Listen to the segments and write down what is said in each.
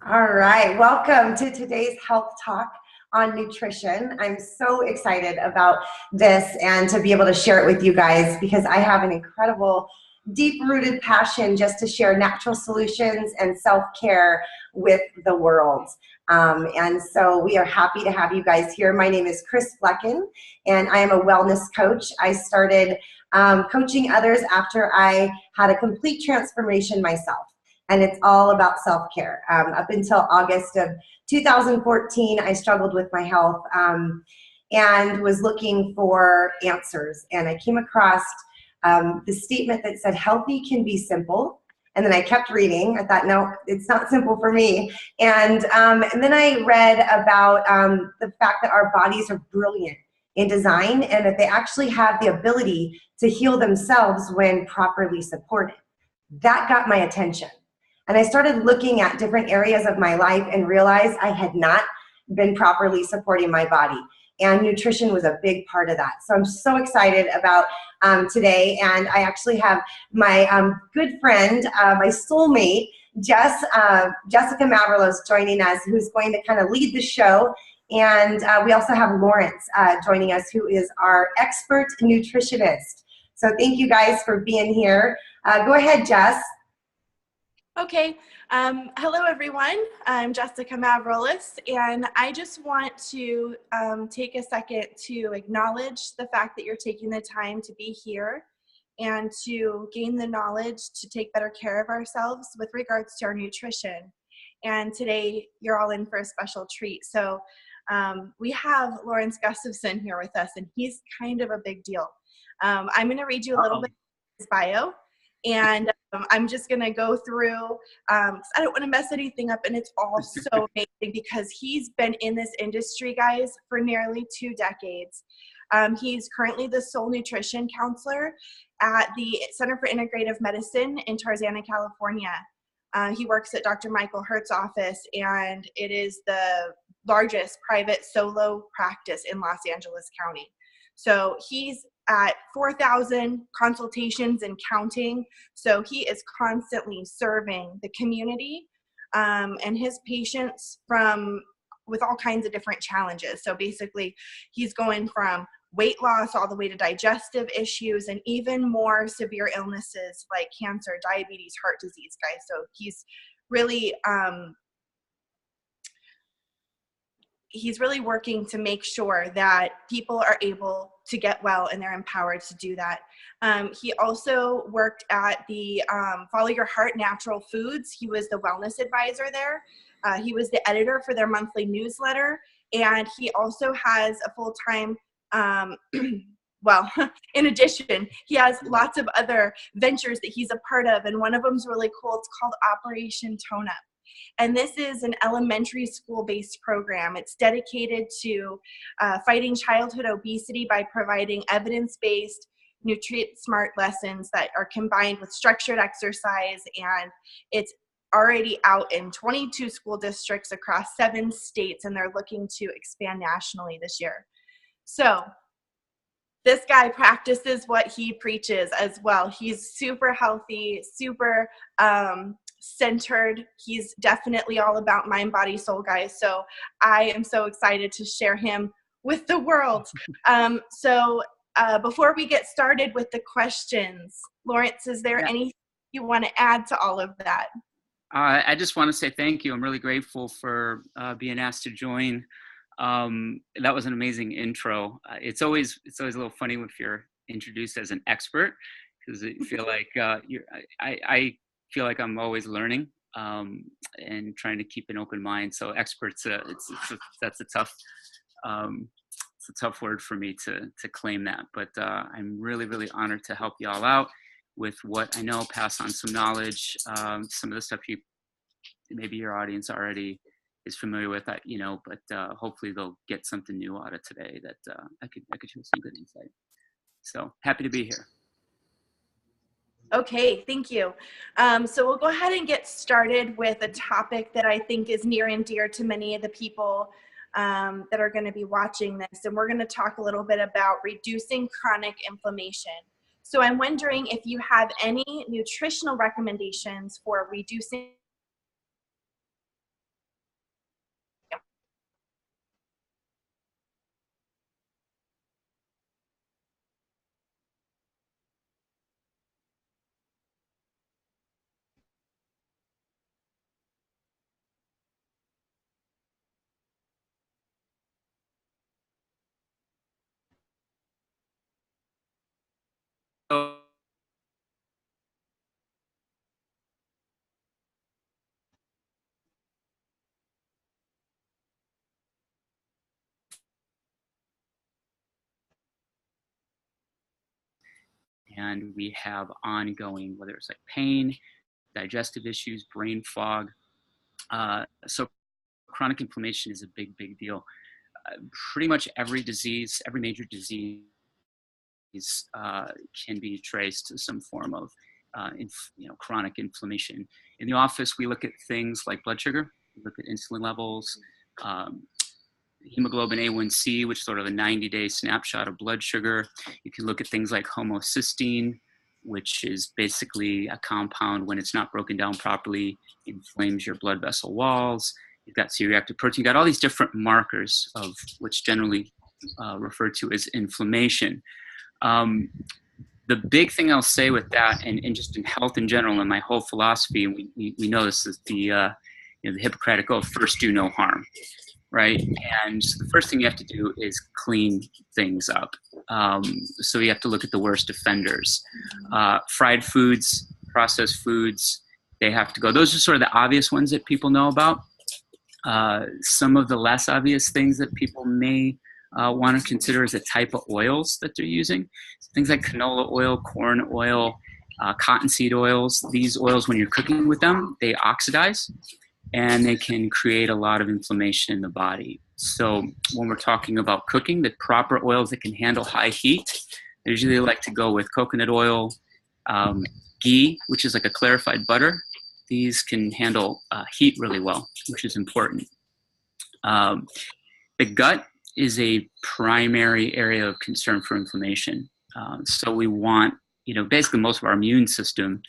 All right, welcome to today's health talk on nutrition. I'm so excited about this and to be able to share it with you guys because I have an incredible, deep-rooted passion just to share natural solutions and self-care with the world. And so we are happy to have you guys here. My name is Kris Flecken, and I am a wellness coach. I started coaching others after I had a complete transformation myself. And it's all about self-care. Up until August of 2014, I struggled with my health and was looking for answers. And I came across the statement that said, healthy can be simple. And then I kept reading. I thought, no, it's not simple for me. And then I read about the fact that our bodies are brilliant in design and that they actually have the ability to heal themselves when properly supported. That got my attention. And I started looking at different areas of my life and realized I had not been properly supporting my body. And nutrition was a big part of that. So I'm so excited about today. And I actually have my good friend, my soulmate, Jessica Mavrolas joining us, who's going to kind of lead the show. And we also have Lawrence joining us, who is our expert nutritionist. So thank you guys for being here. Go ahead, Jess. Okay. Hello, everyone. I'm Jessica Mavrolas, and I just want to take a second to acknowledge the fact that you're taking the time to be here and to gain the knowledge to take better care of ourselves with regards to our nutrition. And today, you're all in for a special treat. So we have Lawrence Gustafson here with us, and he's kind of a big deal. I'm going to read you a little bit of his bio. And I'm just going to go through, I don't want to mess anything up, and it's all so amazing because he's been in this industry, guys, for nearly 2 decades. He's currently the sole nutrition counselor at the Center for Integrative Medicine in Tarzana, California. He works at Dr. Michael Hirt's office, and it is the largest private solo practice in Los Angeles County. So he's at 4,000 consultations and counting. So he is constantly serving the community and his patients with all kinds of different challenges. So basically, he's going from weight loss all the way to digestive issues and even more severe illnesses like cancer, diabetes, heart disease, guys. So he's really working to make sure that people are able to get well and they're empowered to do that. He also worked at the Follow Your Heart Natural Foods. He was the wellness advisor there. He was the editor for their monthly newsletter. And he also has a full-time, well, in addition, he has lots of other ventures that he's a part of. And one of them is really cool. It's called Operation Tone Up. And this is an elementary school-based program. It's dedicated to fighting childhood obesity by providing evidence-based, nutrient-smart lessons that are combined with structured exercise. And it's already out in 22 school districts across 7 states, and they're looking to expand nationally this year. So this guy practices what he preaches as well. He's super healthy, super centered. He's definitely all about mind, body, soul, guys. So I am so excited to share him with the world. So before we get started with the questions, Lawrence, is there anything you want to add to all of that? I just want to say thank you. I'm really grateful for being asked to join. That was an amazing intro. It's always a little funny if you're introduced as an expert, because I feel like I feel like I'm always learning and trying to keep an open mind. So experts, that's a tough word for me to claim that. But I'm really, really honored to help you all out with what I know, pass on some knowledge, some of the stuff maybe your audience already is familiar with, but hopefully they'll get something new out of today that I could share some good insight. So happy to be here. Okay, thank you. So we'll go ahead and get started with a topic that I think is near and dear to many of the people that are going to be watching this. And we're going to talk a little bit about reducing chronic inflammation. So I'm wondering if you have any nutritional recommendations for reducing and we have ongoing, whether it's like pain, digestive issues, brain fog. So chronic inflammation is a big, big deal. Pretty much every disease, every major disease can be traced to some form of chronic inflammation. In the office, we look at things like blood sugar, we look at insulin levels, hemoglobin A1C, which is sort of a 90-day snapshot of blood sugar. You can look at things like homocysteine, which is basically a compound, when it's not broken down properly, inflames your blood vessel walls. You've got C-reactive protein. You've got all these different markers of which generally referred to as inflammation. The big thing I'll say with that, and just in health in general, and my whole philosophy, and we know this is the Hippocratic oath: first do no harm, right? And the first thing you have to do is clean things up. So you have to look at the worst offenders. Fried foods, processed foods, they have to go. Those are sort of the obvious ones that people know about. Some of the less obvious things that people may want to consider is the type of oils that they're using. Things like canola oil, corn oil, cottonseed oils. These oils, when you're cooking with them, they oxidize and they can create a lot of inflammation in the body. So when we're talking about cooking, the proper oils that can handle high heat, they usually like to go with coconut oil, ghee, which is like a clarified butter. These can handle heat really well, which is important. The gut is a primary area of concern for inflammation. So we want, basically most of our immune system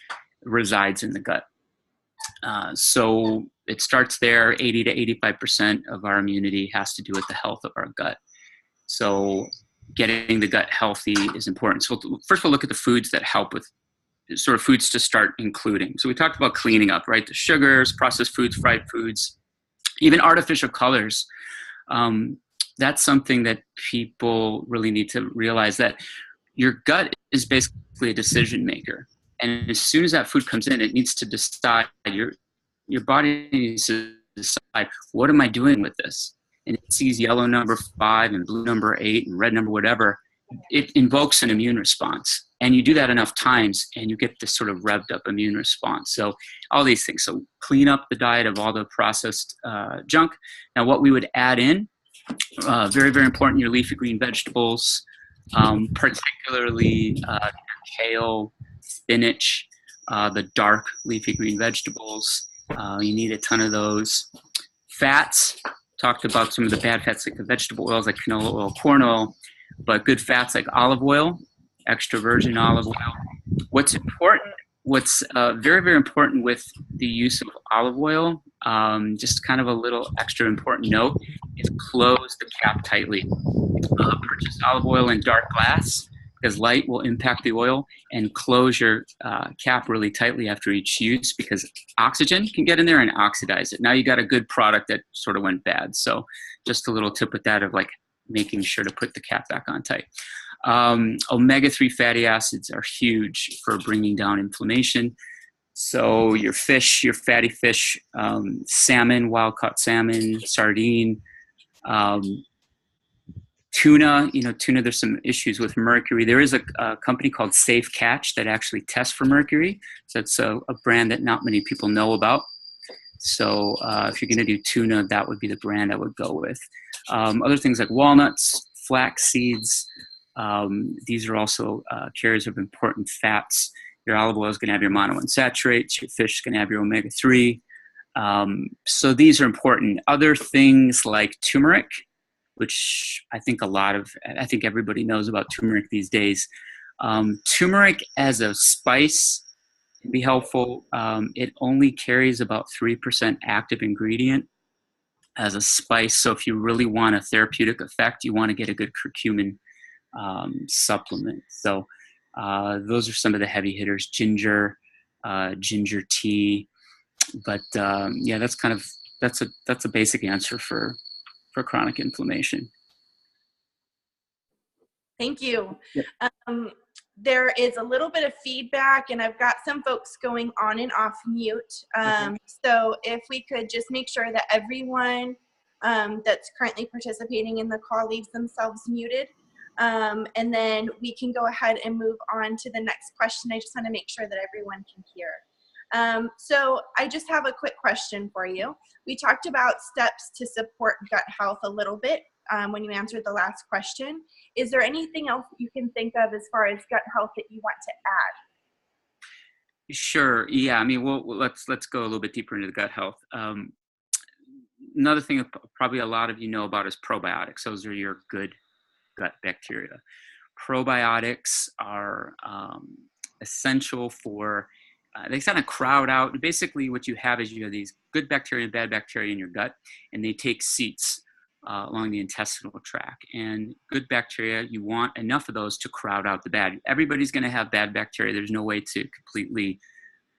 resides in the gut. So it starts there. 80 to 85% of our immunity has to do with the health of our gut. So getting the gut healthy is important. So first we'll look at the foods that help with sort of foods to start including. So we talked about cleaning up, right? The sugars, processed foods, fried foods, even artificial colors. That's something that people really need to realize, that your gut is basically a decision maker. And as soon as that food comes in, it needs to decide, your body needs to decide, what am I doing with this? And it sees yellow number 5 and blue number 8 and red number whatever. It invokes an immune response. And you do that enough times and you get this sort of revved up immune response. So all these things. So clean up the diet of all the processed junk. Now what we would add in, very, very important, your leafy green vegetables, particularly kale, spinach, the dark leafy green vegetables. You need a ton of those. Fats, talked about some of the bad fats like the vegetable oils like canola oil, corn oil, but good fats like olive oil, extra virgin olive oil. What's important, very, very important with the use of olive oil, just kind of a little extra important note, is close the cap tightly. Purchase olive oil in dark glass, because light will impact the oil, and close your cap really tightly after each use, because oxygen can get in there and oxidize it. Now you got a good product that sort of went bad. So just a little tip with that of like making sure to put the cap back on tight. Omega-3 fatty acids are huge for bringing down inflammation. So your fish, your fatty fish, salmon, wild-caught salmon, sardine, tuna, tuna, there's some issues with mercury. There is a company called Safe Catch that actually tests for mercury. So it's a brand that not many people know about. So if you're going to do tuna, that would be the brand I would go with. Other things like walnuts, flax seeds, these are also carriers of important fats. Your olive oil is going to have your monounsaturates. Your fish is going to have your omega-3. So these are important. Other things like turmeric, which I think everybody knows about turmeric these days. Turmeric as a spice can be helpful. It only carries about 3% active ingredient as a spice. So if you really want a therapeutic effect, you want to get a good curcumin supplement. So those are some of the heavy hitters. Ginger, ginger tea. But yeah, that's a basic answer for chronic inflammation. Thank you. Yep. There is a little bit of feedback, and I've got some folks going on and off mute. So if we could just make sure that everyone that's currently participating in the call leaves themselves muted. And then we can go ahead and move on to the next question. I just want to make sure that everyone can hear. So I just have a quick question for you. We talked about steps to support gut health a little bit when you answered the last question. Is there anything else you can think of as far as gut health that you want to add? Sure. Yeah. I mean, let's go a little bit deeper into the gut health. Another thing that probably a lot of you know about is probiotics. Those are your good gut bacteria. Probiotics are essential for, they kind of crowd out. Basically, what you have is you have these good bacteria and bad bacteria in your gut, and they take seats along the intestinal tract. And good bacteria, you want enough of those to crowd out the bad. Everybody's going to have bad bacteria. There's no way to completely,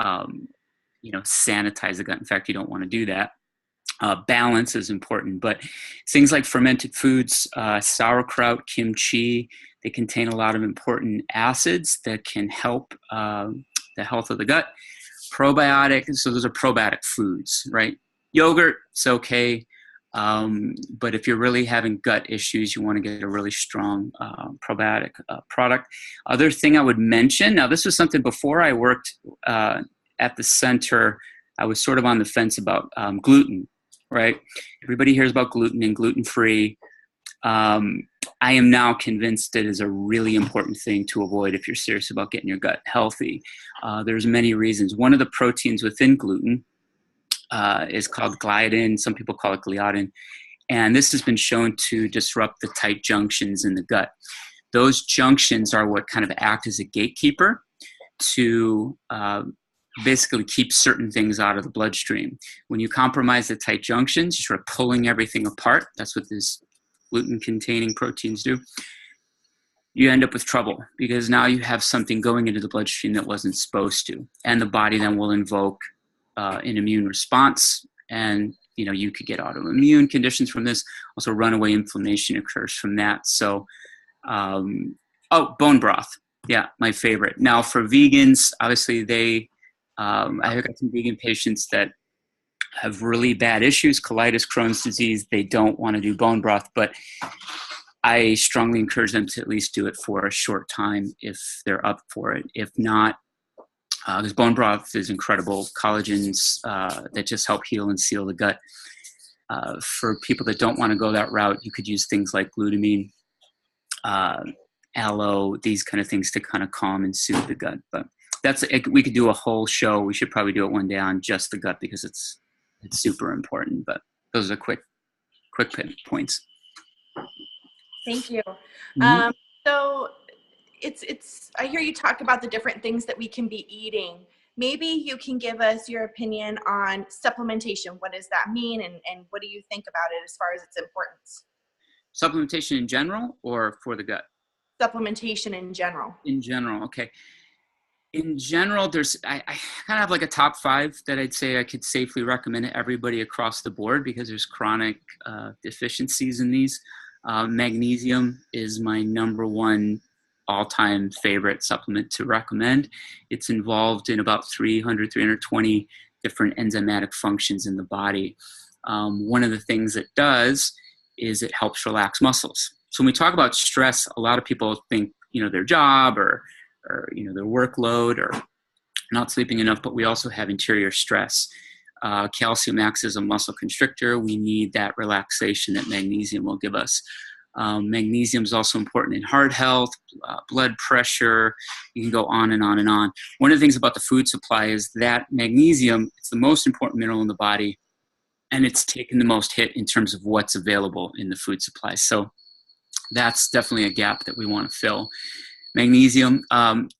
sanitize the gut. In fact, you don't want to do that. Balance is important, but things like fermented foods, sauerkraut, kimchi, they contain a lot of important acids that can help the health of the gut. Probiotic, so those are probiotic foods, right? Yogurt, it's okay. But if you're really having gut issues, you want to get a really strong probiotic product. Other thing I would mention, now this was something before I worked at the center, I was sort of on the fence about gluten, right? Everybody hears about gluten and gluten-free. I am now convinced it is a really important thing to avoid if you're serious about getting your gut healthy. There's many reasons. One of the proteins within gluten is called gliadin. Some people call it gliadin. And this has been shown to disrupt the tight junctions in the gut. Those junctions are what kind of act as a gatekeeper to basically keep certain things out of the bloodstream. When you compromise the tight junctions, you're sort of pulling everything apart. That's what these gluten-containing proteins do. You end up with trouble because now you have something going into the bloodstream that wasn't supposed to. And the body then will invoke an immune response, and you could get autoimmune conditions from this. Also, runaway inflammation occurs from that. So, bone broth, yeah, my favorite. Now, for vegans, obviously, I've got some vegan patients that have really bad issues, colitis, Crohn's disease. They don't want to do bone broth, but I strongly encourage them to at least do it for a short time if they're up for it. If not, because bone broth is incredible, collagens that just help heal and seal the gut. For people that don't want to go that route, you could use things like glutamine, aloe, these kind of things to kind of calm and soothe the gut. But we could do a whole show. We should probably do it one day on just the gut because it's super important. But those are quick points. Thank you. Mm-hmm. So I hear you talk about the different things that we can be eating. Maybe you can give us your opinion on supplementation. What does that mean, and what do you think about it as far as its importance? Supplementation in general or for the gut? Supplementation in general. In general, okay. In general, I kind of have like a top 5 that I'd say I could safely recommend to everybody across the board because there's chronic deficiencies in these. Magnesium is my number 1 all-time favorite supplement to recommend. It's involved in about 320 different enzymatic functions in the body. One of the things it does is it helps relax muscles. So when we talk about stress, a lot of people think, their job or their workload or not sleeping enough, but we also have interior stress. Calcium acts as a muscle constrictor. We need that relaxation that magnesium will give us. Magnesium is also important in heart health, blood pressure. You can go on and on and on. One of the things about the food supply is that magnesium, it's the most important mineral in the body, and it's taken the most hit in terms of what's available in the food supply. So that's definitely a gap that we want to fill. Magnesium,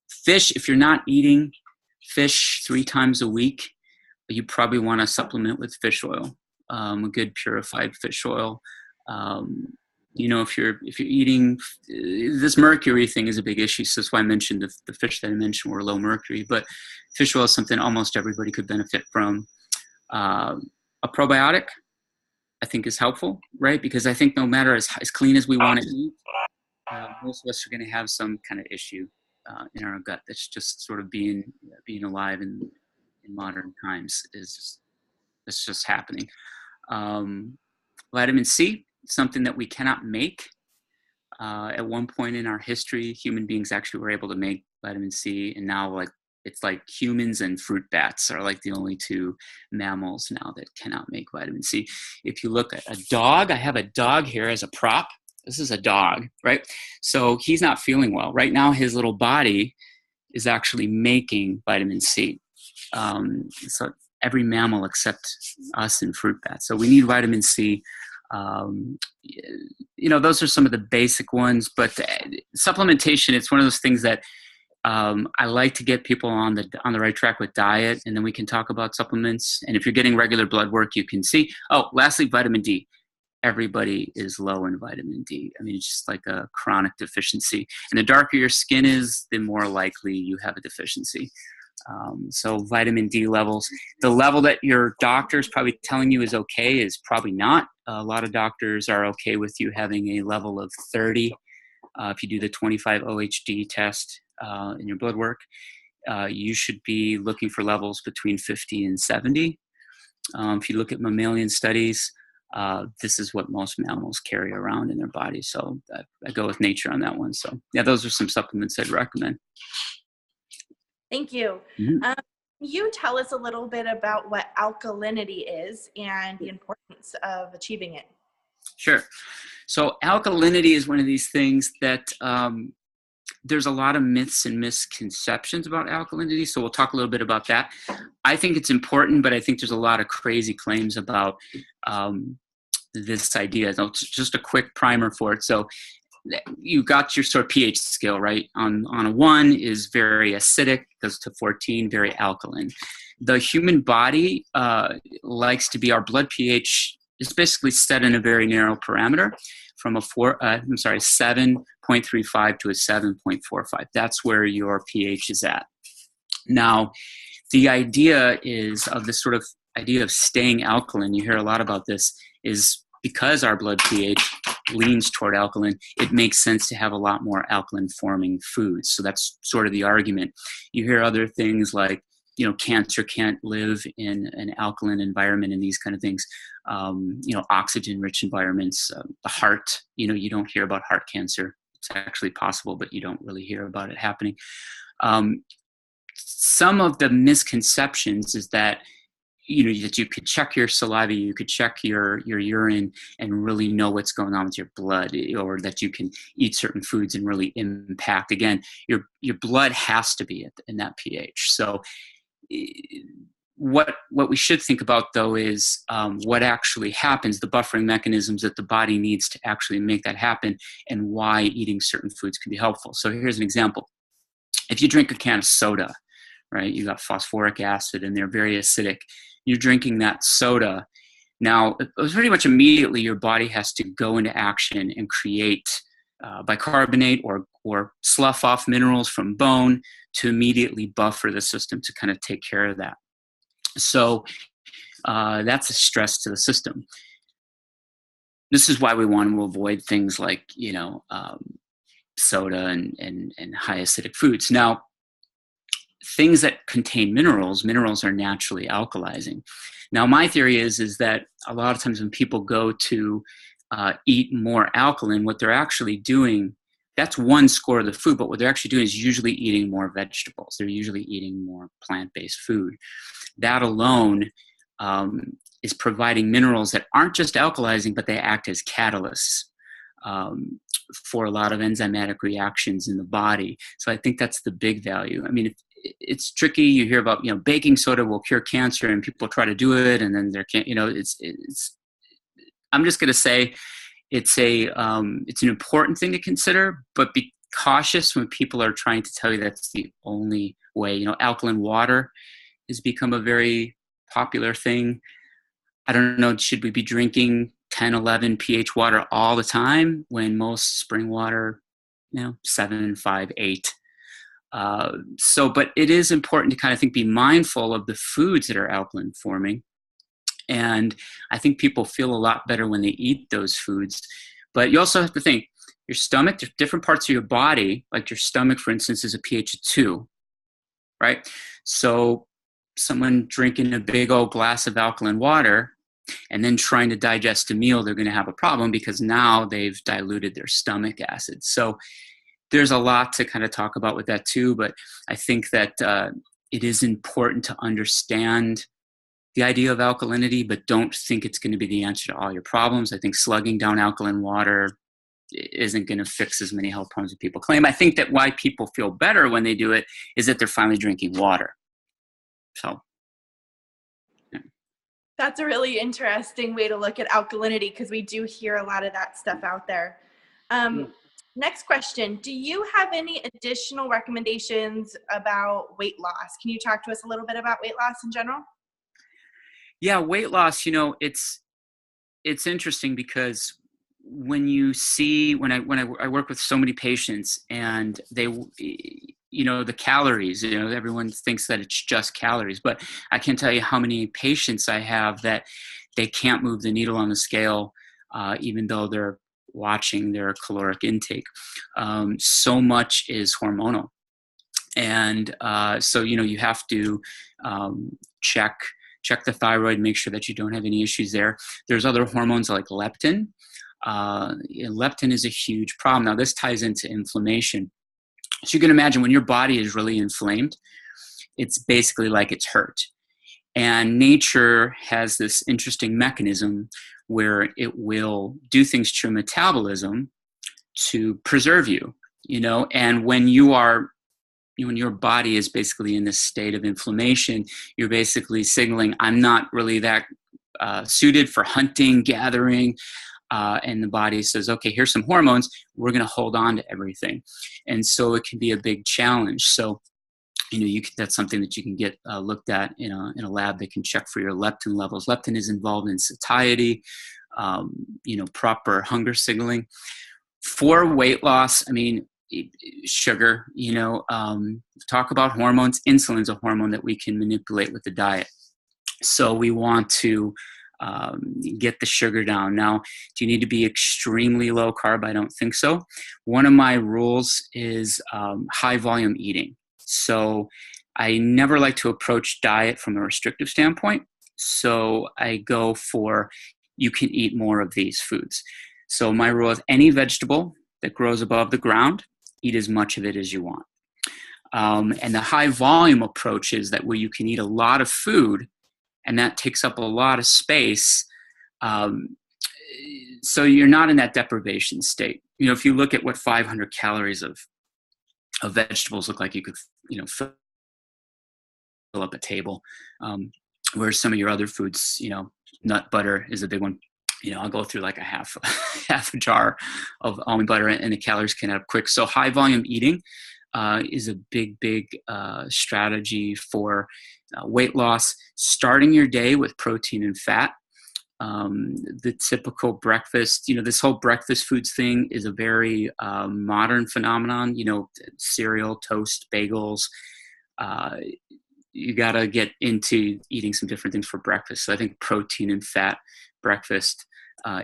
fish, if you're not eating fish 3 times a week, you probably want to supplement with fish oil, a good purified fish oil. If you're eating, this mercury thing is a big issue. So that's why I mentioned the fish that I mentioned were low mercury, but fish oil is something almost everybody could benefit from. A probiotic, I think, is helpful, right? Because I think no matter as clean as we want to eat, most of us are going to have some kind of issue in our gut that's just sort of being alive in modern times it's just happening. Vitamin C, something that we cannot make. At one point in our history, human beings actually were able to make vitamin C, and now it's like humans and fruit bats are like the only two mammals now that cannot make vitamin C. If you look at a dog, I have a dog here as a prop. This is a dog, right? So he's not feeling well. Right now, his little body is actually making vitamin C. So every mammal except us and fruit bats. So we need vitamin C. Those are some of the basic ones, but supplementation, it's one of those things that I like to get people on the right track with diet, and then we can talk about supplements. And if you're getting regular blood work, you can see. Oh, lastly, vitamin D. Everybody is low in vitamin D. I mean, it's just like a chronic deficiency. And the darker your skin is, the more likely you have a deficiency. So vitamin D levels, the level that your doctor is probably telling you is okay is probably not. A lot of doctors are okay with you having a level of 30. If you do the 25 OHD test in your blood work, you should be looking for levels between 50 and 70. If you look at mammalian studies, this is what most mammals carry around in their bodies. So I go with nature on that one. So yeah, those are some supplements I'd recommend. Thank you. Mm-hmm. You tell us a little bit about what alkalinity is and the importance of achieving it. Sure. So alkalinity is one of these things that there's a lot of myths and misconceptions about alkalinity. So we'll talk a little bit about that. I think it's important, but I think there's a lot of crazy claims about this idea. So just a quick primer for it. So you got your sort of pH scale, right? On a 1 is very acidic, goes to 14, very alkaline. The human body likes to be, our blood pH is basically set in a very narrow parameter from a 7.35 to a 7.45. That's where your pH is at. Now, the idea is of this sort of idea of staying alkaline, you hear a lot about this, is because our blood pH leans toward alkaline, it makes sense to have a lot more alkaline forming foods. So that's sort of the argument. You hear other things like, cancer can't live in an alkaline environment and these kind of things. Oxygen-rich environments, the heart, you don't hear about heart cancer. It's actually possible, but you don't really hear about it happening. Some of the misconceptions is that that you could check your saliva, you could check your urine and really know what's going on with your blood, or that you can eat certain foods and really impact. Again, your blood has to be in that pH. So what we should think about, though, is what actually happens, the buffering mechanisms that the body needs to actually make that happen, and why eating certain foods can be helpful. So here's an example. If you drink a can of soda, right, you got phosphoric acid and they're very acidic. You're drinking that soda. Now, pretty much immediately your body has to go into action and create bicarbonate or slough off minerals from bone to immediately buffer the system to kind of take care of that. So that's a stress to the system. This is why we want to avoid things like, soda and high acidic foods. Now, things that contain minerals are naturally alkalizing. Now, my theory is that a lot of times when people go to eat more alkaline, what they're actually doing, that's one score of the food, but what they're actually doing is usually eating more vegetables. They're usually eating more plant-based food. That alone is providing minerals that aren't just alkalizing, but they act as catalysts for a lot of enzymatic reactions in the body. So I think that's the big value. I mean, it's tricky. You hear about, baking soda will cure cancer, and people try to do it, and then there can't, it's. I'm just going to say it's an important thing to consider, but be cautious when people are trying to tell you that's the only way. Alkaline water has become a very popular thing. I don't know, should we be drinking 10, 11 pH water all the time when most spring water, 7, 5, 8. But it is important to kind of be mindful of the foods that are alkaline forming. And I think people feel a lot better when they eat those foods. But you also have to think, your stomach, there's different parts of your body, like your stomach, for instance, is a pH of 2, right? So someone drinking a big old glass of alkaline water, and then trying to digest a meal, they're going to have a problem because now they've diluted their stomach acid. So there's a lot to kind of talk about with that too, but I think that it is important to understand the idea of alkalinity, but don't think it's going to be the answer to all your problems. I think slugging down alkaline water isn't going to fix as many health problems as people claim. I think that why people feel better when they do it is that they're finally drinking water. So. Yeah. That's a really interesting way to look at alkalinity, because we do hear a lot of that stuff out there. Next question. Do you have any additional recommendations about weight loss? Can you talk to us a little bit about weight loss in general? Yeah, weight loss, it's interesting because when you see, when I work with so many patients and they, the calories, everyone thinks that it's just calories, but I can't tell you how many patients I have that they can't move the needle on the scale, even though they're watching their caloric intake. So much is hormonal. And so, you have to check the thyroid, make sure that you don't have any issues there. There's other hormones like leptin. Leptin is a huge problem. Now, this ties into inflammation. So you can imagine when your body is really inflamed, it's basically like it's hurt. And nature has this interesting mechanism where it will do things to your metabolism to preserve you, and when your body is basically in this state of inflammation, you're basically signaling, I'm not really that suited for hunting, gathering, and the body says, okay, here's some hormones, we're going to hold on to everything. And so it can be a big challenge. So that's something that you can get looked at in a lab. They can check for your leptin levels. Leptin is involved in satiety, proper hunger signaling. For weight loss, sugar, talk about hormones. Insulin is a hormone that we can manipulate with the diet. So we want to get the sugar down. Now, do you need to be extremely low carb? I don't think so. One of my rules is high volume eating. So I never like to approach diet from a restrictive standpoint. So I go for, you can eat more of these foods. So my rule is any vegetable that grows above the ground, eat as much of it as you want. And the high volume approach is that where you can eat a lot of food and that takes up a lot of space. So you're not in that deprivation state. If you look at what 500 calories of vegetables look like, you could, fill up a table. Where some of your other foods, nut butter is a big one. I'll go through like a half a jar of almond butter and the calories can add up quick. So high volume eating is a big strategy for weight loss. Starting your day with protein and fat. The typical breakfast, this whole breakfast foods thing is a very modern phenomenon. Cereal, toast, bagels. You got to get into eating some different things for breakfast. So I think protein and fat breakfast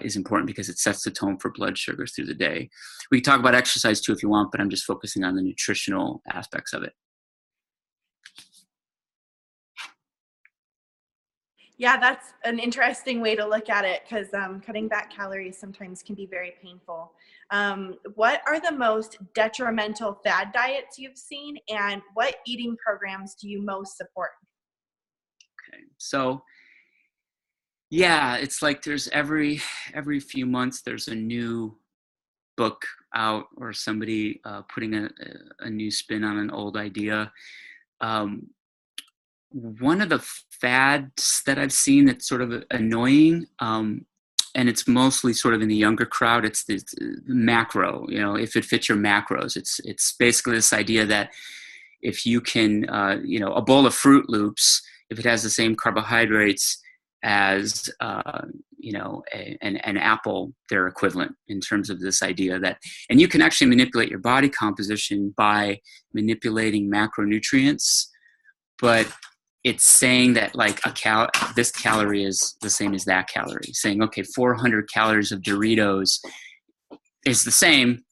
is important because it sets the tone for blood sugar through the day. We can talk about exercise too if you want, but I'm just focusing on the nutritional aspects of it. Yeah, that's an interesting way to look at it because cutting back calories sometimes can be very painful. What are the most detrimental fad diets you've seen, and what eating programs do you most support? Okay, so yeah, it's like there's every few months there's a new book out or somebody putting a new spin on an old idea. One of the fads that I've seen that's sort of annoying, and it's mostly sort of in the younger crowd, it's the macro, if it fits your macros. It's basically this idea that if you can, a bowl of Fruit Loops, if it has the same carbohydrates as, an apple, they're equivalent in terms of this idea that, and you can actually manipulate your body composition by manipulating macronutrients, but it's saying that like this calorie is the same as that calorie. Saying, okay, 400 calories of Doritos is the same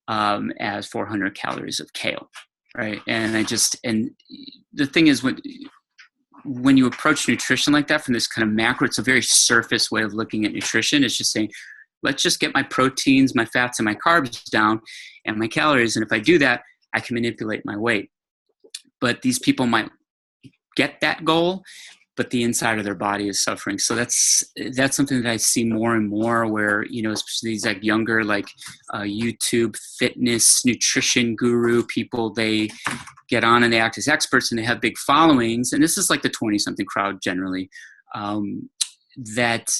as 400 calories of kale, right? And the thing is, when when you approach nutrition like that from this kind of macro, it's a very surface way of looking at nutrition. It's just saying, let's just get my proteins, my fats, and my carbs down and my calories. And if I do that, I can manipulate my weight. But these people might get that goal, but the inside of their body is suffering. So that's something that I see more and more where, you know, especially these like younger, like YouTube fitness, nutrition guru people, they get on and they act as experts and they have big followings. And this is like the 20-something crowd generally, that,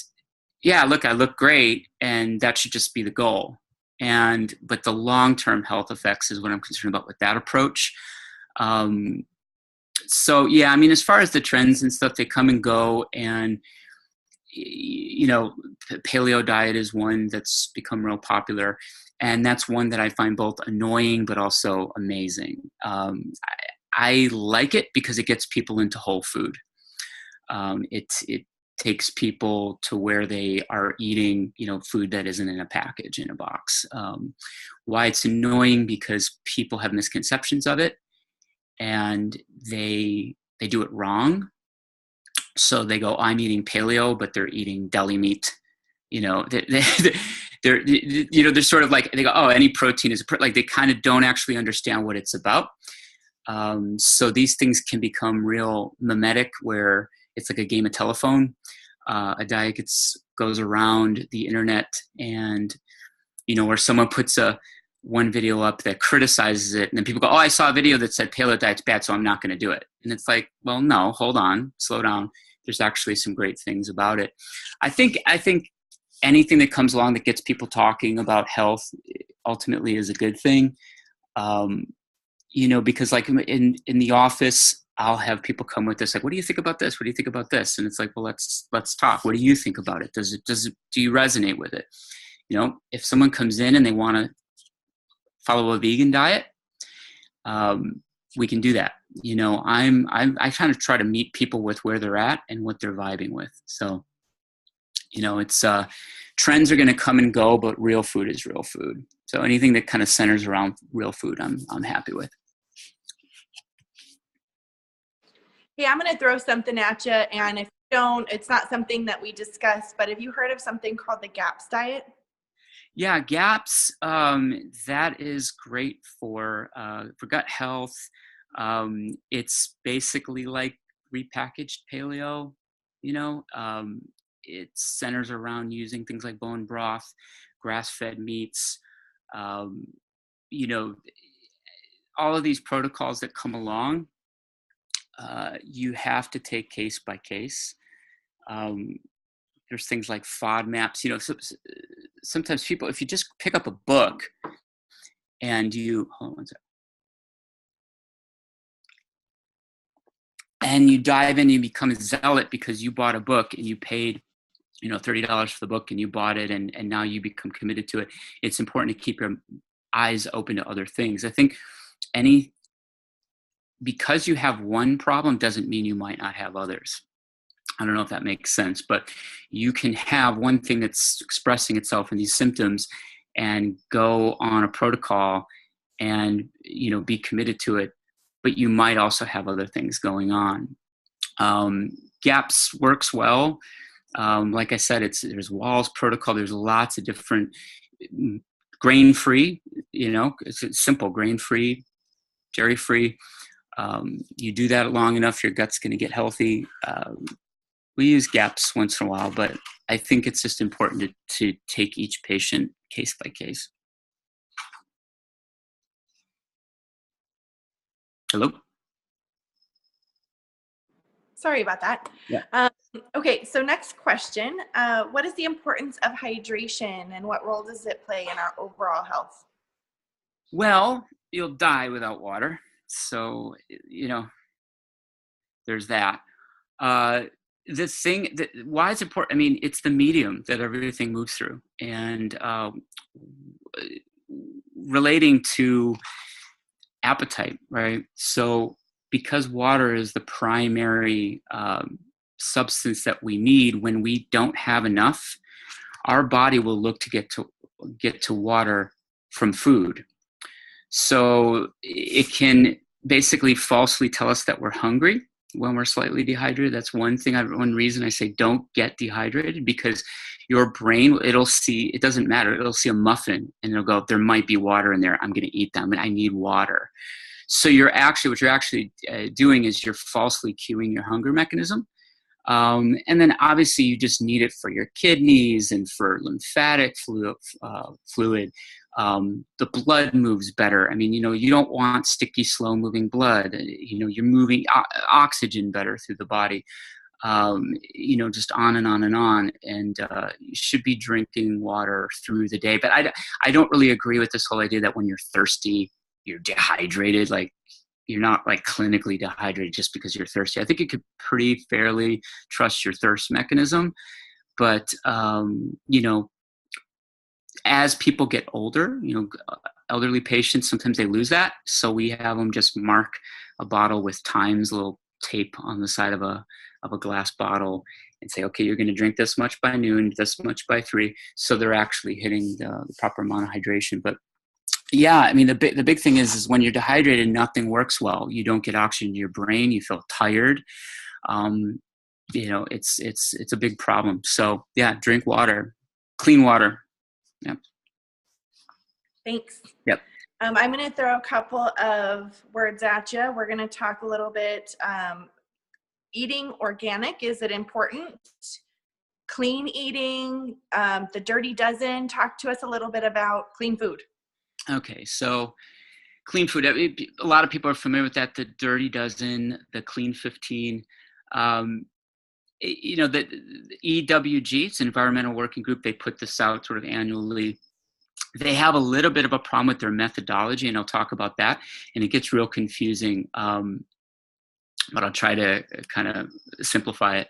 yeah, look, I look great and that should just be the goal. But the long-term health effects is what I'm concerned about with that approach. So yeah, I mean, as far as the trends and stuff, they come and go, and you know, paleo diet is one that's become real popular, and that's one that I find both annoying but also amazing. I like it because it gets people into whole food. It takes people to where they are eating, you know, food that isn't in a package, in a box. Why it's annoying, because people have misconceptions of it. And they do it wrong. So they go, I'm eating paleo, but they're eating deli meat. You know, they're you know, they're sort of like, they go, oh, any protein is like, they kind of don't actually understand what it's about. So these things can become real mimetic, where it's like a game of telephone. A diet goes around the internet, and you know, where someone puts one video up that criticizes it, and then people go, oh, I saw a video that said paleo diet's bad, so I'm not going to do it. And it's like, well, no, hold on, slow down. There's actually some great things about it. I think anything that comes along that gets people talking about health ultimately is a good thing. You know, because like in the office, I'll have people come with this, like, what do you think about this? What do you think about this? And it's like, well, let's talk. What do you think about it? Do you resonate with it? You know, if someone comes in and they want to follow a vegan diet, we can do that. You know, I kind of try to meet people with where they're at and what they're vibing with. So, you know, it's trends are going to come and go, but real food is real food. So anything that kind of centers around real food, I'm happy with. Hey, I'm going to throw something at you, and if you don't, it's not something that we discussed, but have you heard of something called the GAPS diet? Yeah, GAPS, that is great for gut health. It's basically like repackaged paleo, you know. It centers around using things like bone broth, grass-fed meats, you know, all of these protocols that come along. You have to take case by case. There's things like FODMAPs, you know, sometimes people, if you just pick up a book and hold on one second, and you dive in, you become a zealot because you bought a book and you paid, you know, $30 for the book and you bought it, and now you become committed to it. It's important to keep your eyes open to other things. I think because you have one problem doesn't mean you might not have others. I don't know if that makes sense, but you can have one thing that's expressing itself in these symptoms and go on a protocol and, you know, be committed to it, but you might also have other things going on. GAPS works well. Like I said, there's Wall's protocol. There's lots of different grain-free, you know, it's simple, grain-free, dairy-free. You do that long enough, your gut's going to get healthy. We use GAPS once in a while, but I think it's just important to take each patient case by case. Hello? Sorry about that. Yeah. Okay, so next question. What is the importance of hydration, and what role does it play in our overall health? Well, you'll die without water. So, you know, there's that. The thing why it's important, I mean, it's the medium that everything moves through, and relating to appetite, right? So because water is the primary substance that we need, when we don't have enough, our body will look to get to water from food. So it can basically falsely tell us that we're hungry, when we're slightly dehydrated. That's one reason I say don't get dehydrated, because your brain, it doesn't matter. It'll see a muffin and it'll go, there might be water in there. I'm going to eat them and I need water. So what you're actually doing is you're falsely cueing your hunger mechanism. And then obviously you just need it for your kidneys and for lymphatic fluid. The blood moves better. I mean, you don't want sticky, slow moving blood. You're moving oxygen better through the body. Just on and on and on. And you should be drinking water through the day. But I don't really agree with this whole idea that when you're thirsty, you're dehydrated. Like, you're not like clinically dehydrated just because you're thirsty. I think you could pretty fairly trust your thirst mechanism. But, as people get older, elderly patients, sometimes they lose that. So we have them just mark a bottle with times, a little tape on the side of a glass bottle, and say, okay, you're going to drink this much by noon, this much by 3. So they're actually hitting the proper amount of hydration. But yeah, I mean, the big thing is when you're dehydrated, nothing works well. You don't get oxygen to your brain. You feel tired. It's a big problem. So yeah, drink water, clean water. Yep. Thanks. Yep. I'm going to throw a couple of words at you. We're going to talk a little bit. Eating organic, is it important? Clean eating, the dirty dozen. Talk to us a little bit about clean food. Okay, so clean food. A lot of people are familiar with that. The dirty dozen, the clean 15. The EWG, it's an environmental working group. They put this out sort of annually. They have a little bit of a problem with their methodology, and I'll talk about that. And it gets real confusing, but I'll try to kind of simplify it.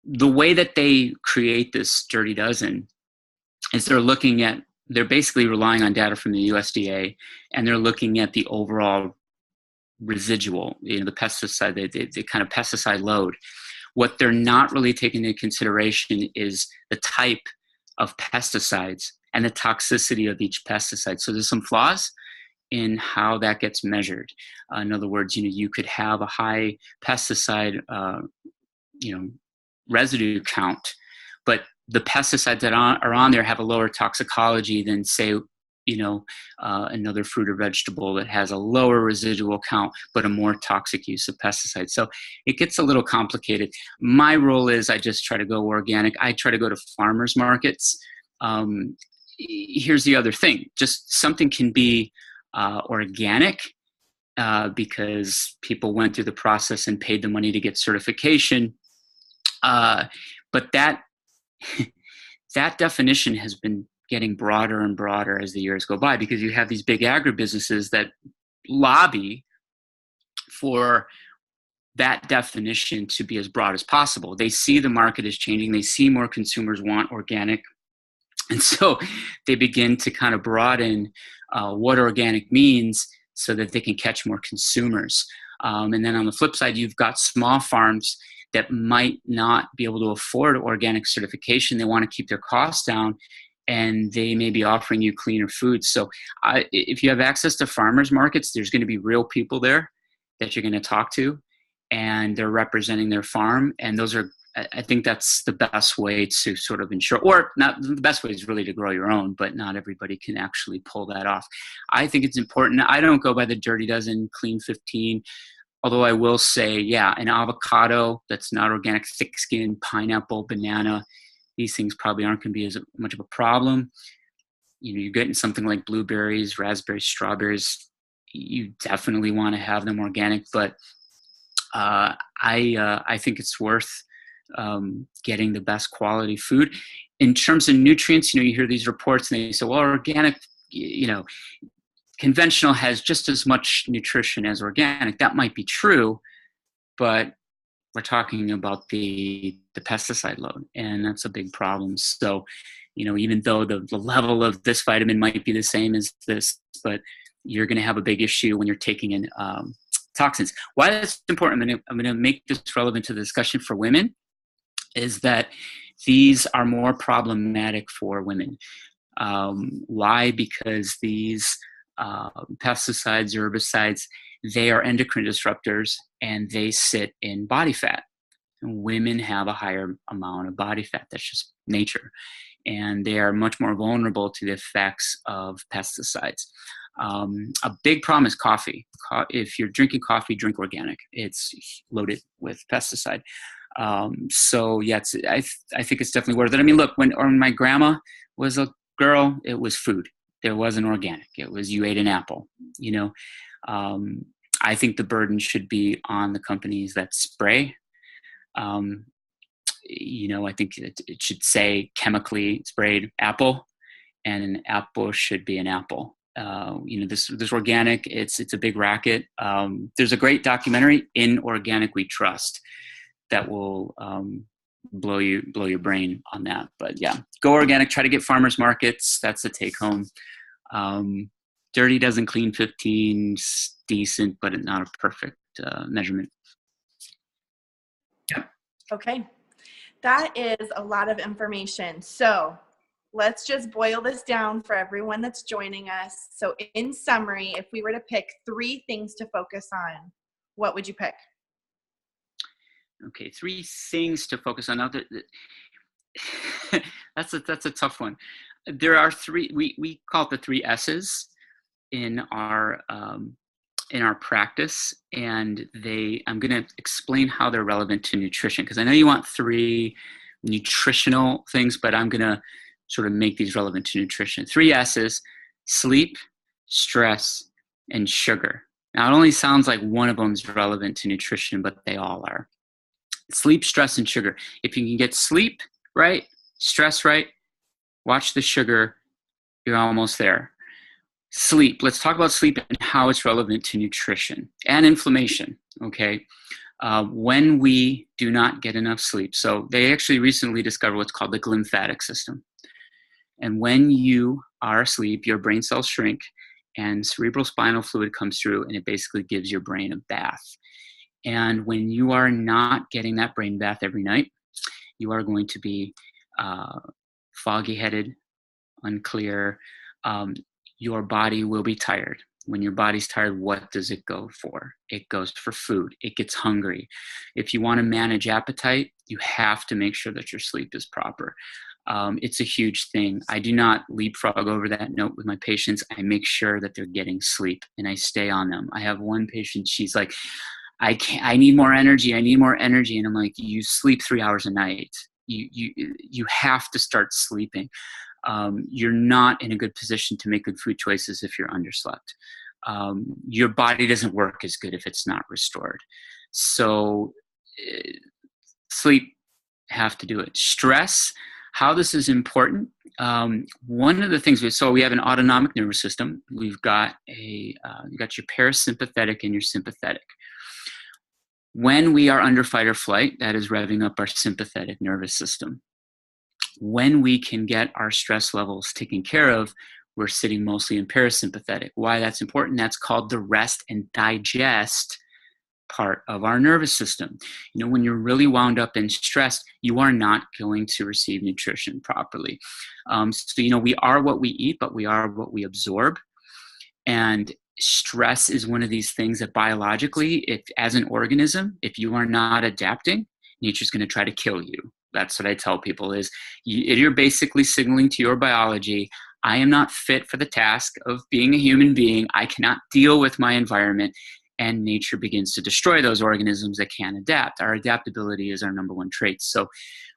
The way that they create this dirty dozen is they're basically relying on data from the USDA, and they're looking at the overall residual, the pesticide, the kind of pesticide load. What they're not really taking into consideration is the type of pesticides and the toxicity of each pesticide. So there's some flaws in how that gets measured. In other words, you could have a high pesticide, residue count, but the pesticides that are on there have a lower toxicology than, say, another fruit or vegetable that has a lower residual count, but a more toxic use of pesticides. So it gets a little complicated. My role is I just try to go organic. I try to go to farmers markets. Here's the other thing. Just something can be organic because people went through the process and paid the money to get certification. But that definition has been getting broader and broader as the years go by, because you have these big agribusinesses that lobby for that definition to be as broad as possible. They see the market is changing. They see more consumers want organic. And so they begin to kind of broaden what organic means so that they can catch more consumers. And then on the flip side, you've got small farms that might not be able to afford organic certification. They want to keep their costs down, and they may be offering you cleaner food. So if you have access to farmers markets, there's going to be real people there that you're going to talk to, and they're representing their farm. And I think that's the best way to sort of ensure, or not the best way is really to grow your own, but not everybody can actually pull that off. I think it's important. I don't go by the dirty dozen, clean 15. Although I will say, yeah, an avocado that's not organic, thick skin, pineapple, banana, these things probably aren't going to be as much of a problem. You're getting something like blueberries, raspberries, strawberries. You definitely want to have them organic, but I think it's worth getting the best quality food. In terms of nutrients, you hear these reports and they say, well, organic, conventional has just as much nutrition as organic. That might be true, but we're talking about the pesticide load, and that's a big problem. So, even though the level of this vitamin might be the same as this, but you're going to have a big issue when you're taking in toxins. Why that's important, I'm going to make this relevant to the discussion for women, is that these are more problematic for women. Why? Because these pesticides, herbicides, they are endocrine disruptors and they sit in body fat. And women have a higher amount of body fat. That's just nature. And they are much more vulnerable to the effects of pesticides. A big problem is coffee. If you're drinking coffee, drink organic. It's loaded with pesticide. So yeah, I think it's definitely worth it. I mean, look, when my grandma was a girl, it was food. There wasn't organic. It was, you ate an apple, you know. I think the burden should be on the companies that spray. You know, I think it should say chemically sprayed apple, and an apple should be an apple. You know, this organic, it's a big racket. There's a great documentary, In Organic We Trust, that will blow your brain on that. But yeah, go organic. Try to get farmers markets. That's the take home. Dirty doesn't clean 15's decent, but it's not a perfect measurement. Yeah. Okay. That is a lot of information. So let's just boil this down for everyone that's joining us. So in summary, if we were to pick 3 things to focus on, what would you pick? Okay, 3 things to focus on. Now, that's a tough one. There are 3. We call it the 3 S's in our practice, and I'm going to explain how they're relevant to nutrition, because I know you want 3 nutritional things, but I'm going to sort of make these relevant to nutrition. 3 S's: sleep, stress, and sugar. Now, it only sounds like one of them is relevant to nutrition, but they all are. Sleep, stress, and sugar. If you can get sleep right, stress right, watch the sugar, you're almost there. Sleep. Let's talk about sleep and how it's relevant to nutrition and inflammation. Okay. When we do not get enough sleep, so they actually recently discovered what's called the glymphatic system. And when you are asleep, your brain cells shrink and cerebral spinal fluid comes through, and it basically gives your brain a bath. And when you are not getting that brain bath every night, you are going to be foggy-headed, unclear. Your body will be tired. When your body's tired, what does it go for? It goes for food. It gets hungry. If you want to manage appetite, you have to make sure that your sleep is proper. It's a huge thing. I do not leapfrog over that note with my patients. I make sure that they're getting sleep, and I stay on them. I have one patient, she's like, I need more energy. I need more energy. And I'm like, you sleep 3 hours a night. You have to start sleeping. You're not in a good position to make good food choices if you're underslept. Your body doesn't work as good if it's not restored. So sleep, have to do it. Stress, how this is important. One of the things we have an autonomic nervous system. We've got you got your parasympathetic and your sympathetic. When we are under fight or flight, that is revving up our sympathetic nervous system. When we can get our stress levels taken care of, we're sitting mostly in parasympathetic. Why that's important? That's called the rest and digest part of our nervous system. You know, when you're really wound up and stressed, you are not going to receive nutrition properly. So, you know, we are what we eat, but we are what we absorb. And stress is one of these things that biologically, if as an organism, if you are not adapting, nature's going to try to kill you. That's what I tell people is you're basically signaling to your biology, I am not fit for the task of being a human being. I cannot deal with my environment. And nature begins to destroy those organisms that can adapt. Our adaptability is our number 1 trait. So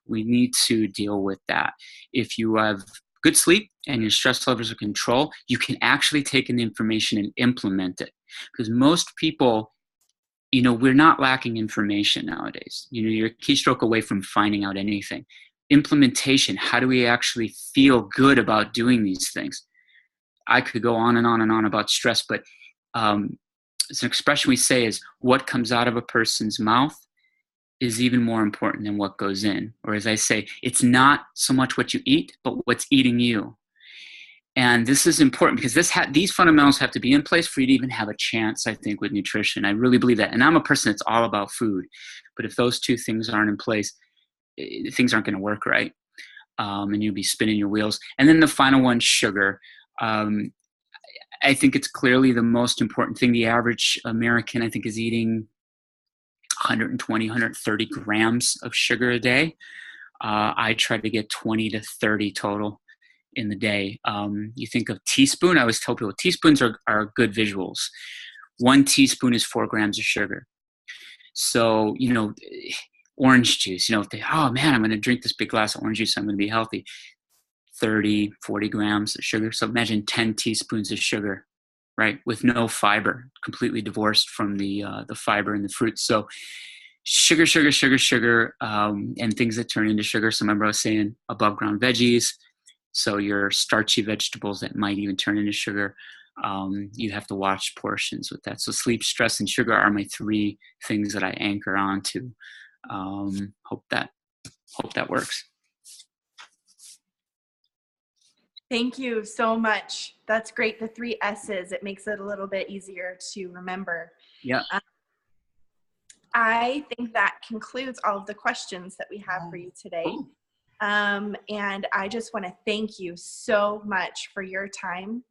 we need to deal with that. If you have good sleep and your stress levels are control, you can actually take in the information and implement it. Because most people, you know, we're not lacking information nowadays. You know, you're a keystroke away from finding out anything. Implementation, how do we actually feel good about doing these things? I could go on and on and on about stress, but it's an expression we say is what comes out of a person's mouth is even more important than what goes in. Or as I say, it's not so much what you eat, but what's eating you. And this is important because these fundamentals have to be in place for you to even have a chance, I think, with nutrition. I really believe that. And I'm a person that's all about food. But if those 2 things aren't in place, things aren't going to work right. And you'll be spinning your wheels. And then the final one, sugar. I think it's clearly the most important thing. The average American, I think, is eating 120, 130 grams of sugar a day. I try to get 20 to 30 total in the day. You think of teaspoon, I always tell people teaspoons are good visuals. 1 teaspoon is 4 grams of sugar. So, orange juice, if they, oh man, I'm going to drink this big glass of orange juice, I'm going to be healthy. 30, 40 grams of sugar. So imagine 10 teaspoons of sugar, right? With no fiber, completely divorced from the fiber in the fruit. So sugar, and things that turn into sugar. So remember I was saying above ground veggies. So your starchy vegetables that might even turn into sugar. You have to watch portions with that. So sleep, stress, and sugar are my 3 things that I anchor on to. Hope that works. Thank you so much. That's great. The 3 S's, it makes it a little bit easier to remember. Yeah. I think that concludes all of the questions that we have for you today. Cool. And I just want to thank you so much for your time.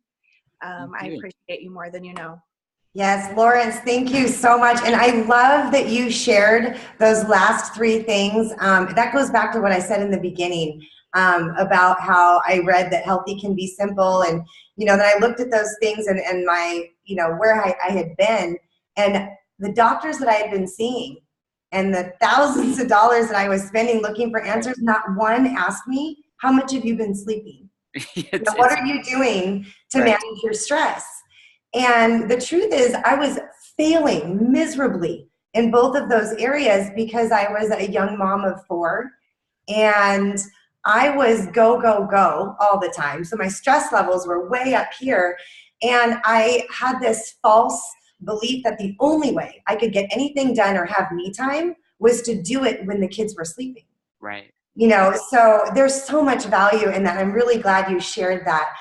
I appreciate you more than you know. Yes, Lawrence, thank you so much. And I love that you shared those last 3 things. That goes back to what I said in the beginning about how I read that healthy can be simple. And, then I looked at those things and my, where I had been and the doctors that I had been seeing and the thousands of dollars that I was spending looking for answers, not one asked me, how much have you been sleeping? What are you doing to manage your stress? And the truth is I was failing miserably in both of those areas because I was a young mom of 4 and I was go, go, go all the time. So my stress levels were way up here. And I had this false belief that the only way I could get anything done or have me time was to do it when the kids were sleeping. Right. So there's so much value in that. I'm really glad you shared that.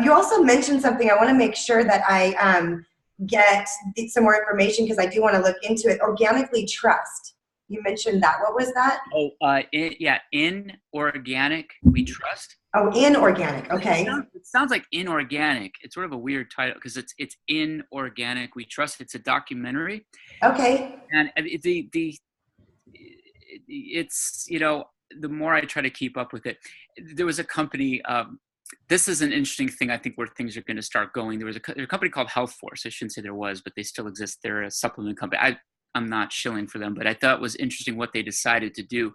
You also mentioned something. I want to make sure that I get some more information because I do want to look into it. Organically trust. You mentioned that. What was that? Oh, in organic we trust. Oh, inorganic. Okay. It sounds like inorganic. It's sort of a weird title because it's inorganic we trust. It's a documentary. Okay. And it's the more I try to keep up with it, there was a company. This is an interesting thing. I think where things are going to start going. There's a company called Health Force. I shouldn't say there was, but they still exist. They're a supplement company. I'm not shilling for them, but I thought it was interesting what they decided to do.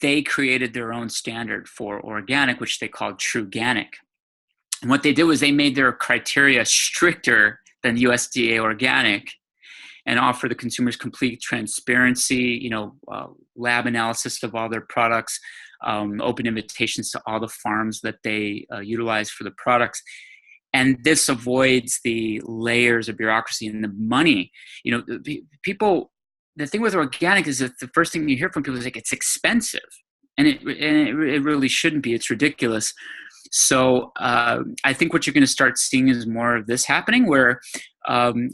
They created their own standard for organic, which they called Truganic. And what they did was they made their criteria stricter than USDA organic and offer the consumers complete transparency, lab analysis of all their products, open invitations to all the farms that they utilize for the products. And this avoids the layers of bureaucracy and the money. People, the thing with organic is that the first thing you hear from people is like, it's expensive. And it really shouldn't be. It's ridiculous. So I think what you're going to start seeing is more of this happening where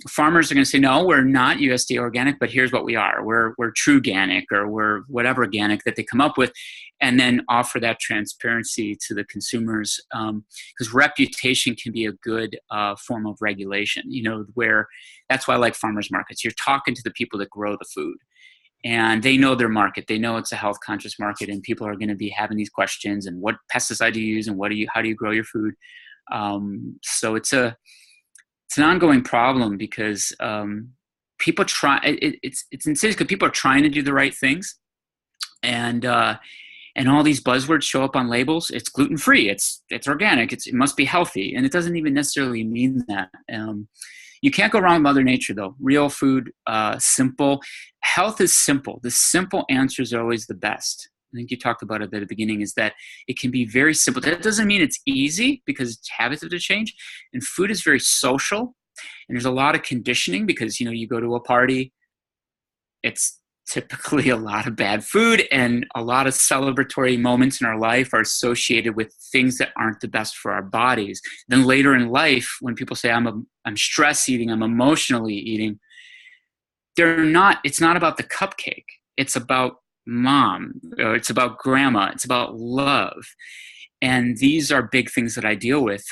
farmers are going to say, no, we're not USDA organic, but here's what we are. We're Truganic or we're whatever organic that they come up with, and then offer that transparency to the consumers because reputation can be a good form of regulation, where that's why I like farmers markets. You're talking to the people that grow the food. And they know their market. They know it's a health conscious market, and people are going to be having these questions and what pesticide do you use and how do you grow your food? So it's an ongoing problem because people try. It's insane because people are trying to do the right things, and all these buzzwords show up on labels. It's gluten free. It's organic. It must be healthy, and it doesn't even necessarily mean that. You can't go wrong with Mother Nature, though. Real food, simple. Health is simple. The simple answers are always the best. I think you talked about it at the beginning, is that it can be very simple. That doesn't mean it's easy because habits have to change. And food is very social. And there's a lot of conditioning because, you go to a party, it's typically a lot of bad food, and a lot of celebratory moments in our life are associated with things that aren't the best for our bodies. Then later in life, when people say I'm stress eating, I'm emotionally eating, it's not about the cupcake. It's about mom, or it's about grandma. It's about love. And these are big things that I deal with.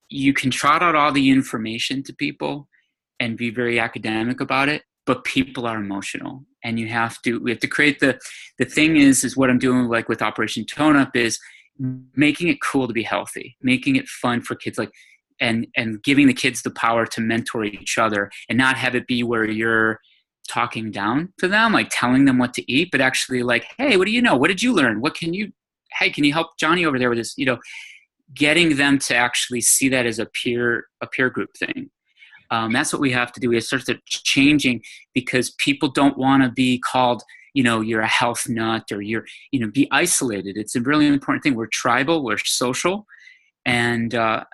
you can trot out all the information to people and be very academic about it, but people are emotional, and we have to create the thing is what I'm doing, like with Operation Tone Up, is making it cool to be healthy, making it fun for kids, like, and giving the kids the power to mentor each other, and not have it be where you're talking down to them, like telling them what to eat, but actually like, hey, what do you know? What did you learn? Can you help Johnny over there with this? Getting them to actually see that as a peer group thing. That's what we have to do. We have to start changing, because people don't want to be called, you're a health nut, or you're, be isolated. It's a really important thing. We're tribal, we're social. And I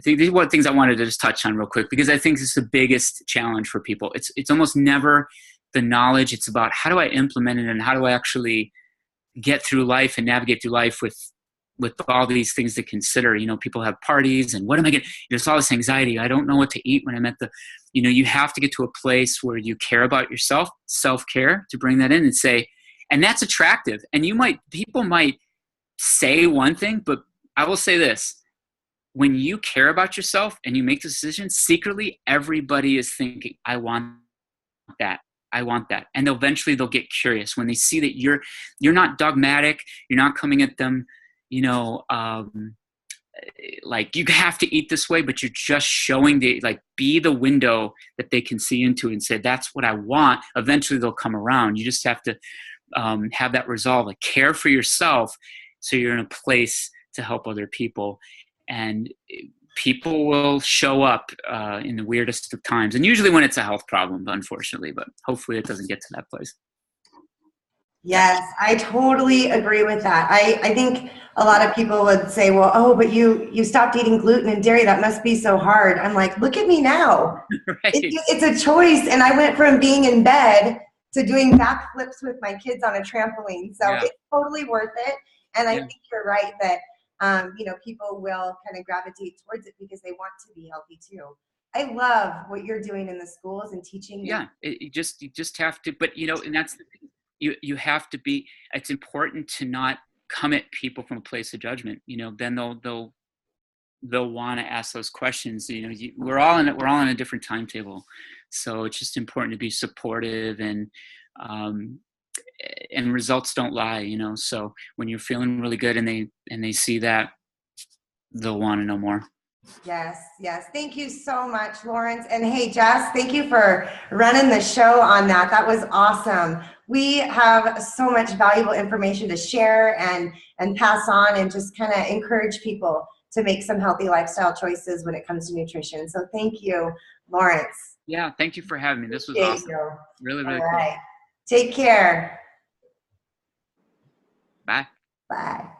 think these are one things I wanted to just touch on real quick, because I think this is the biggest challenge for people. It's almost never the knowledge. It's about, how do I implement it, and how do I actually get through life and navigate through life with all these things to consider. People have parties, and what am I getting? There's all this anxiety. I don't know what to eat when I'm at the, you have to get to a place where you care about yourself, self-care, to bring that in and say, and that's attractive. And people might say one thing, but I will say this: when you care about yourself and you make the decision, secretly everybody is thinking, I want that. I want that. And eventually they'll get curious when they see that you're not dogmatic, you're not coming at them, like you have to eat this way, but you're just showing be the window that they can see into and say, that's what I want. Eventually they'll come around. You just have to have that resolve, like care for yourself, so you're in a place to help other people. And people will show up in the weirdest of times, and usually when it's a health problem, unfortunately, but hopefully it doesn't get to that place. Yes, I totally agree with that. I think a lot of people would say, well, oh, but you stopped eating gluten and dairy. That must be so hard. I'm like, look at me now. Right. It's a choice. And I went from being in bed to doing backflips with my kids on a trampoline. So it's totally worth it. And I think you're right that, people will kind of gravitate towards it because they want to be healthy too. I love what you're doing in the schools and teaching. Yeah, you just have to, but and that's the thing. You have to be, it's important to not come at people from a place of judgment. Then they'll want to ask those questions. We're all on a different timetable. So it's just important to be supportive, and results don't lie, so when you're feeling really good and they see that, they'll want to know more. Yes. Thank you so much, Lawrence. And hey, Jess, thank you for running the show on that. That was awesome. We have so much valuable information to share and pass on, and just kind of encourage people to make some healthy lifestyle choices when it comes to nutrition. So thank you, Lawrence. Yeah, thank you for having me. This was awesome. Really, really cool. All right. Take care. Bye. Bye.